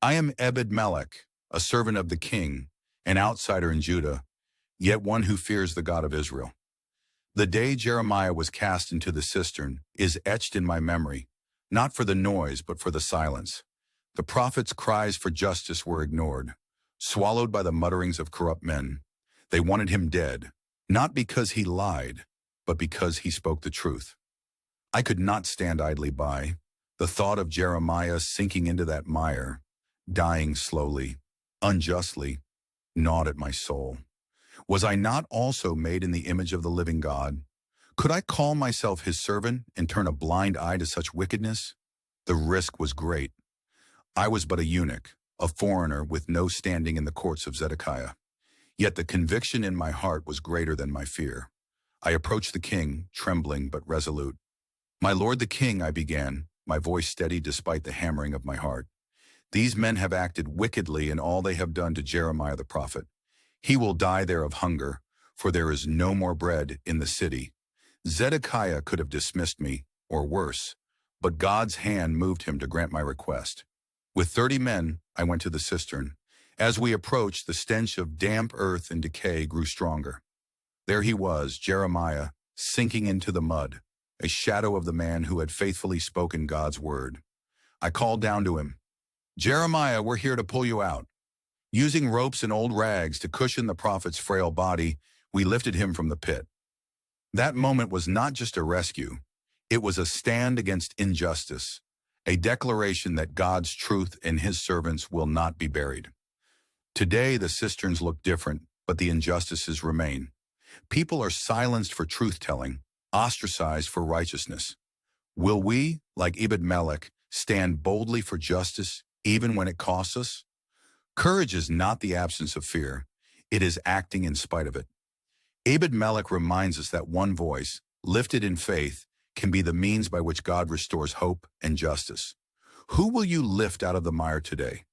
I am Ebed-Melech, a servant of the king, an outsider in Judah, yet one who fears the God of Israel. The day Jeremiah was cast into the cistern is etched in my memory, not for the noise but for the silence. The prophet's cries for justice were ignored, swallowed by the mutterings of corrupt men. They wanted him dead, not because he lied, but because he spoke the truth. I could not stand idly by. The thought of Jeremiah sinking into that mire, dying slowly, unjustly, gnawed at my soul. Was I not also made in the image of the living God? Could I call myself his servant and turn a blind eye to such wickedness? The risk was great. I was but a eunuch, a foreigner with no standing in the courts of Zedekiah. Yet the conviction in my heart was greater than my fear. I approached the king, trembling but resolute. "My lord the king," I began, my voice steady despite the hammering of my heart. "These men have acted wickedly in all they have done to Jeremiah the prophet. He will die there of hunger, for there is no more bread in the city." Zedekiah could have dismissed me, or worse, but God's hand moved him to grant my request. With 30 men, I went to the cistern. As we approached, the stench of damp earth and decay grew stronger. There he was, Jeremiah, sinking into the mud, a shadow of the man who had faithfully spoken God's word. I called down to him, "Jeremiah, we're here to pull you out." Using ropes and old rags to cushion the prophet's frail body, we lifted him from the pit. That moment was not just a rescue. It was a stand against injustice, a declaration that God's truth and his servants will not be buried. Today, the cisterns look different, but the injustices remain. People are silenced for truth-telling, ostracized for righteousness. Will we, like Ebed-Melech, stand boldly for justice, even when it costs us? Courage is not the absence of fear. It is acting in spite of it. Ebed-Melech reminds us that one voice, lifted in faith, can be the means by which God restores hope and justice. Who will you lift out of the mire today?